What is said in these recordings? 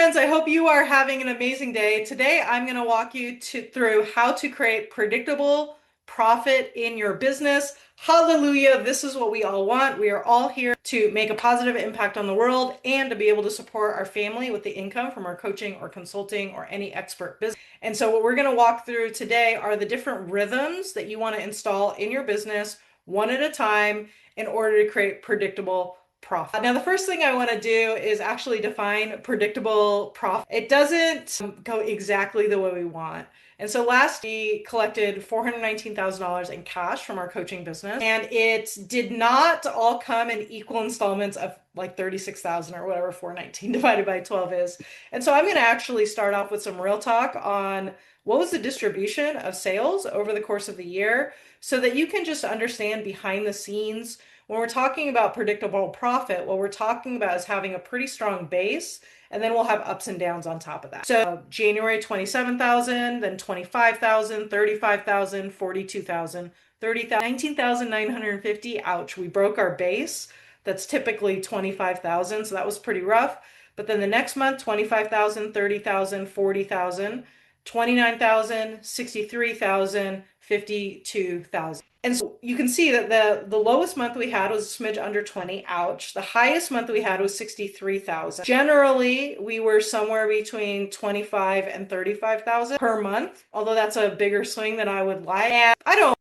friends, I hope you are having an amazing day. Today, I'm going to walk you through how to create predictable profit in your business. Hallelujah. This is what we all want. We are all here to make a positive impact on the world and to be able to support our family with the income from our coaching or consulting or any expert business. And so what we're going to walk through today are the different rhythms that you want to install in your business one at a time in order to create predictable profit. Now, the first thing I want to do is actually define predictable profit. It doesn't go exactly the way we want. And so last we collected $419,000 in cash from our coaching business, and it did not all come in equal installments of like 36,000 or whatever 419 divided by 12 is. And so I'm going to actually start off with some real talk on what was the distribution of sales over the course of the year so that you can just understand behind the scenes. When we're talking about predictable profit, what we're talking about is having a pretty strong base, and then we'll have ups and downs on top of that. So January, 27,000, then 25,000, 35,000, 42,000, 30,000, 19,950. Ouch, we broke our base. That's typically 25,000, so that was pretty rough. But then the next month, 25,000, 30,000, 40,000, 29,000, 63,000, 52,000. And so you can see that the lowest month we had was a smidge under 20. Ouch. The highest month we had was 63,000. Generally, we were somewhere between 25 and 35,000 per month, although that's a bigger swing than I would like. And I don't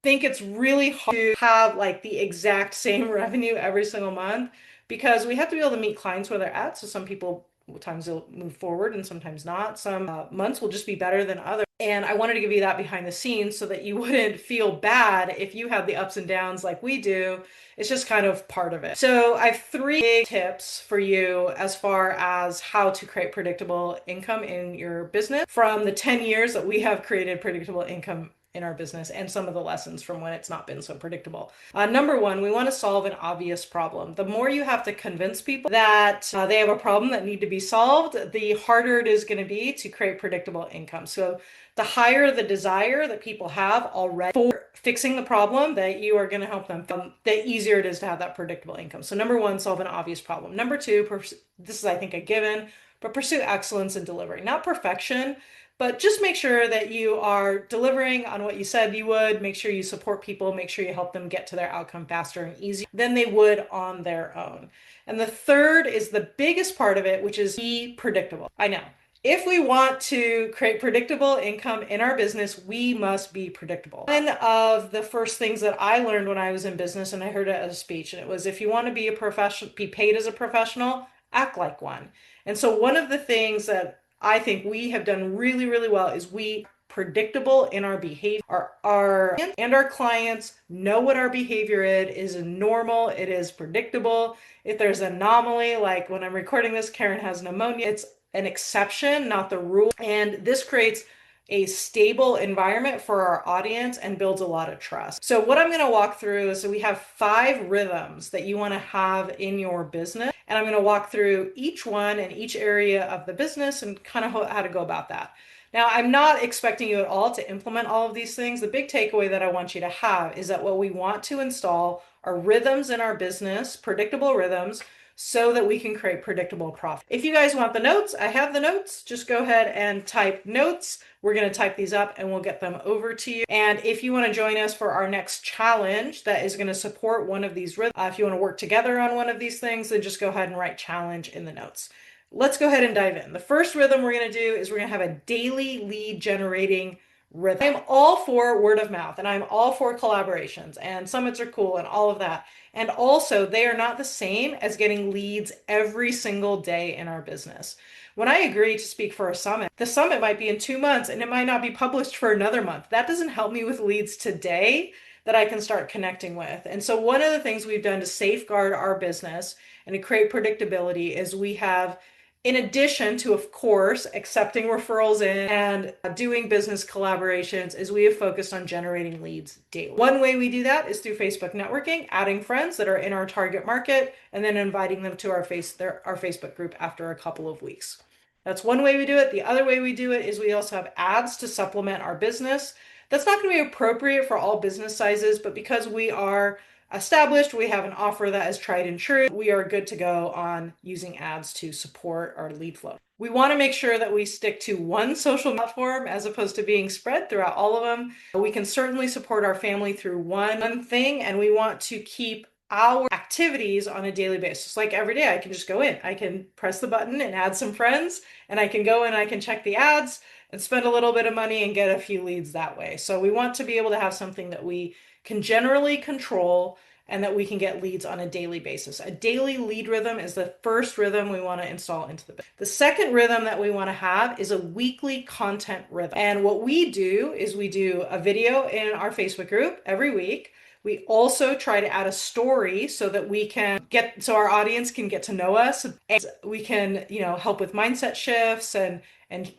think it's really hard to have like the exact same revenue every single month because we have to be able to meet clients where they're at. So some people times they'll move forward and sometimes not. Some months will just be better than others. And I wanted to give you that behind the scenes so that you wouldn't feel bad if you have the ups and downs like we do. It's just kind of part of it. So I have three big tips for you as far as how to create predictable income in your business from the 10 years that we have created predictable income in our business and some of the lessons from when it's not been so predictable. Number one, we want to solve an obvious problem. The more you have to convince people that they have a problem that need to be solved, the harder it is going to be to create predictable income. So the higher the desire that people have already for fixing the problem that you are going to help them, the easier it is to have that predictable income. So number one, solve an obvious problem. Number two, this is I think a given, but pursue excellence in delivery, not perfection. But just make sure that you are delivering on what you said you would. Make sure you support people. Make sure you help them get to their outcome faster and easier than they would on their own. And the third is the biggest part of it, which is be predictable. I know. If we want to create predictable income in our business, we must be predictable. One of the first things that I learned when I was in business, and I heard it as a speech, and it was if you want to be a professional, be paid as a professional, act like one. And so one of the things that I think we have done really, really well is we predictable in our behavior. Our clients know what our behavior is normal, it is predictable. If there's an anomaly, like when I'm recording this, Karen has pneumonia, it's an exception, not the rule. And this creates a stable environment for our audience and builds a lot of trust. So what I'm going to walk through is we have 5 rhythms that you want to have in your business. And I'm going to walk through each one in each area of the business and kind of how to go about that. Now, I'm not expecting you at all to implement all of these things. The big takeaway that I want you to have is that what we want to install are rhythms in our business, predictable rhythms, so that we can create predictable profit. If you guys want the notes, I have the notes. Just go ahead and type notes. We're going to type these up and we'll get them over to you. And if you want to join us for our next challenge that is going to support one of these rhythms, if you want to work together on one of these things, then just go ahead and write challenge in the notes. Let's go ahead and dive in. The first rhythm we're going to do is we're going to have a daily lead generating rhythm. I'm all for word of mouth and I'm all for collaborations and summits are cool and all of that. And also they are not the same as getting leads every single day in our business. When I agree to speak for a summit, the summit might be in 2 months and it might not be published for another month. That doesn't help me with leads today that I can start connecting with. And so one of the things we've done to safeguard our business and to create predictability is we have, in addition to, of course, accepting referrals in and doing business collaborations, is we have focused on generating leads daily. One way we do that is through Facebook networking, adding friends that are in our target market, and then inviting them to our Facebook group after a couple of weeks. That's one way we do it. The other way we do it is we also have ads to supplement our business. That's not going to be appropriate for all business sizes, but because we are established. We have an offer that is tried and true. We are good to go on using ads to support our lead flow. We want to make sure that we stick to one social platform as opposed to being spread throughout all of them. We can certainly support our family through one thing, and we want to keep our activities on a daily basis. Like every day, I can just go in, I can press the button and add some friends, and I can go in, I can check the ads and spend a little bit of money and get a few leads that way. So we want to be able to have something that we can generally control and that we can get leads on a daily basis. A daily lead rhythm is the first rhythm we want to install into the business. The second rhythm that we want to have is a weekly content rhythm. And what we do is we do a video in our Facebook group every week. We also try to add a story so that we can so our audience can get to know us, and we can, help with mindset shifts and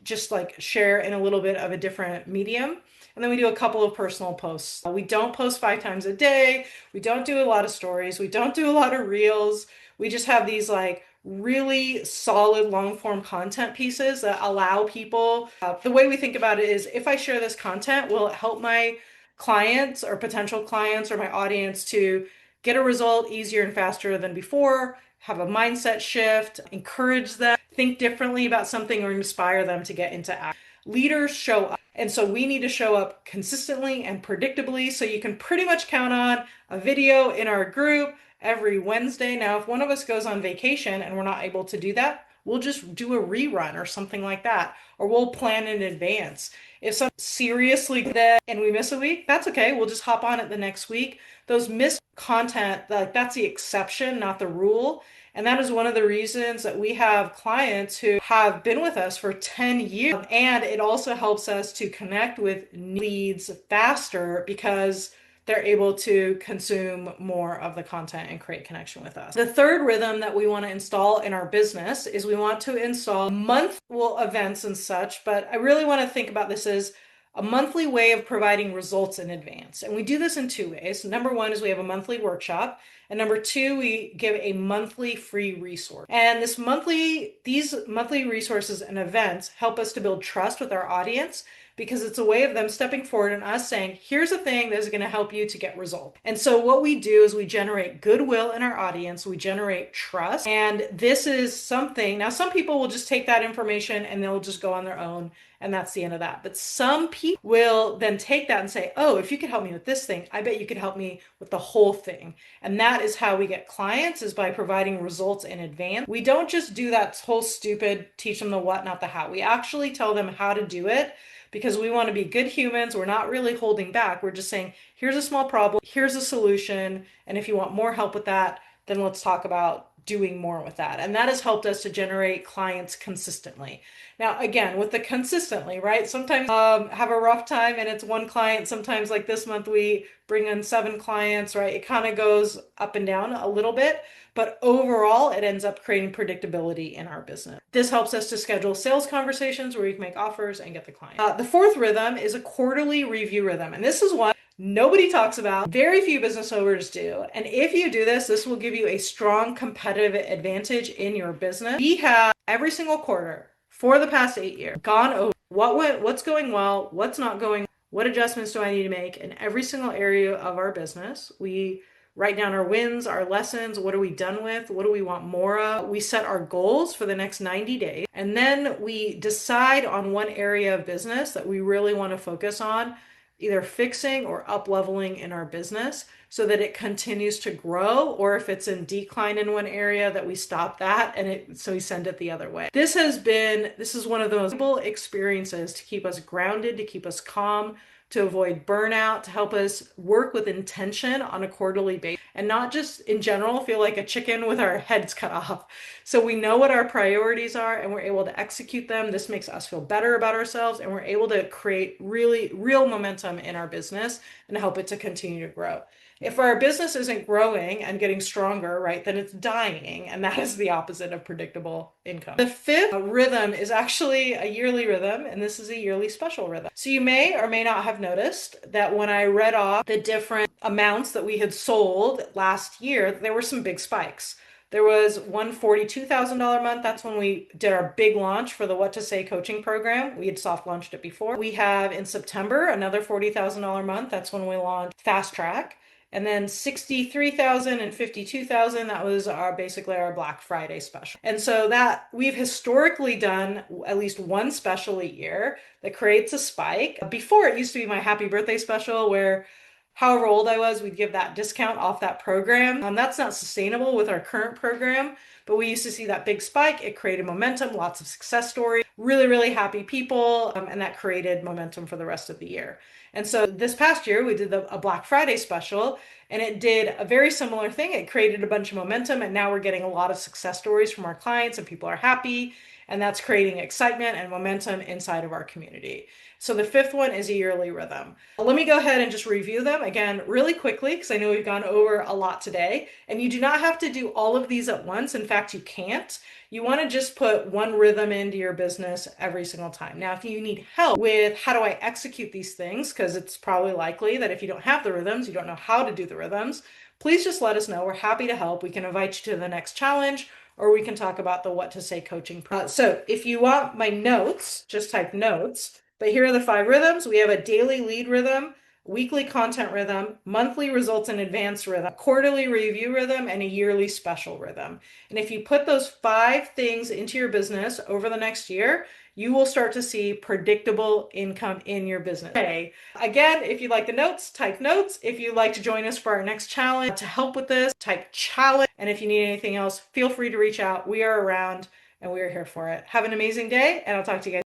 just like share in a little bit of a different medium. And then we do a couple of personal posts. We don't post 5 times a day. We don't do a lot of stories. We don't do a lot of reels. We just have these like really solid long form content pieces that allow people. The way we think about it is, if I share this content, will it help my clients or potential clients or my audience to get a result easier and faster than before, have a mindset shift, encourage them, think differently about something, or inspire them to get into action. Leaders show up. And so we need to show up consistently and predictably. So you can pretty much count on a video in our group every Wednesday. Now, if one of us goes on vacation and we're not able to do that, we'll just do a rerun or something like that, or we'll plan in advance. If something seriously that and we miss a week, that's okay. We'll just hop on it the next week. Those missed content, that's the exception, not the rule. And that is one of the reasons that we have clients who have been with us for 10 years. And it also helps us to connect with leads faster because they're able to consume more of the content and create connection with us. The third rhythm that we want to install in our business is we want to install monthly events and such, but I really want to think about this as a monthly way of providing results in advance. And we do this in 2 ways. Number 1 is we have a monthly workshop. And number 2, we give a monthly free resource. And these monthly resources and events help us to build trust with our audience, because it's a way of them stepping forward and us saying, here's a thing that is going to help you to get results. And so what we do is we generate goodwill in our audience, we generate trust. And this is something, now some people will just take that information and they'll just go on their own, and that's the end of that. But some people will then take that and say, oh, if you could help me with this thing, I bet you could help me with the whole thing. And that is how we get clients, is by providing results in advance. We don't just do that whole stupid teach them the what, not the how. We actually tell them how to do it, because we want to be good humans. We're not really holding back. We're just saying, here's a small problem, here's a solution, and if you want more help with that, then let's talk about doing more with that. And that has helped us to generate clients consistently. Now, again, with the consistently, right? Sometimes have a rough time and it's one client. Sometimes, like this month, we bring in 7 clients, right? It kind of goes up and down a little bit, but overall, it ends up creating predictability in our business. This helps us to schedule sales conversations where we can make offers and get the client. The fourth rhythm is a quarterly review rhythm. And this is one nobody talks about, very few business owners do. And if you do this, this will give you a strong competitive advantage in your business. We have every single quarter for the past 8 years gone over what's going well, what's not going, what adjustments do I need to make in every single area of our business. We write down our wins, our lessons, what are we done with, what do we want more of. We set our goals for the next 90 days, and then we decide on one area of business that we really want to focus on, either fixing or up leveling in our business so that it continues to grow, or if it's in decline in one area, that we stop that and so we send it the other way. This is one of those valuable experiences to keep us grounded, to keep us calm, to avoid burnout, to help us work with intention on a quarterly basis and not just in general feel like a chicken with our heads cut off. So we know what our priorities are and we're able to execute them. This makes us feel better about ourselves, and we're able to create really real momentum in our business and help it to continue to grow. If our business isn't growing and getting stronger, right, then it's dying, and that is the opposite of predictable income. The fifth rhythm is actually a yearly rhythm, and this is a yearly special rhythm. So you may or may not have noticed that when I read off the different amounts that we had sold last year, there were some big spikes. There was one $42,000 month. That's when we did our big launch for the What to Say coaching program. We had soft launched it before. We have in September another $40,000 month. That's when we launched Fast Track. And then 63,000 and 52,000, that was basically our Black Friday special. And so that we've historically done at least one special a year that creates a spike. Before, it used to be my happy birthday special where however old I was, we'd give that discount off that program. That's not sustainable with our current program, but we used to see that big spike. It created momentum, lots of success stories, really, really happy people, and that created momentum for the rest of the year. And so this past year, we did a Black Friday special, and it did a very similar thing. It created a bunch of momentum, and now we're getting a lot of success stories from our clients, and people are happy, and that's creating excitement and momentum inside of our community. So the fifth one is a yearly rhythm. Let me go ahead and just review them again really quickly because I know we've gone over a lot today. And you do not have to do all of these at once. In fact, you can't. You want to just put one rhythm into your business every single time. Now, if you need help with how do I execute these things, because it's probably likely that if you don't have the rhythms, you don't know how to do the rhythms, please just let us know. We're happy to help. We can invite you to the next challenge, or we can talk about the What to Say coaching. So if you want my notes, just type notes. But here are the 5 rhythms. We have a daily lead rhythm, weekly content rhythm, monthly results in advance rhythm, quarterly review rhythm, and a yearly special rhythm. And if you put those 5 things into your business over the next year, you will start to see predictable income in your business. Okay. Again, if you like the notes, type notes. If you'd like to join us for our next challenge to help with this, type challenge. And if you need anything else, feel free to reach out. We are around and we are here for it. Have an amazing day, and I'll talk to you guys.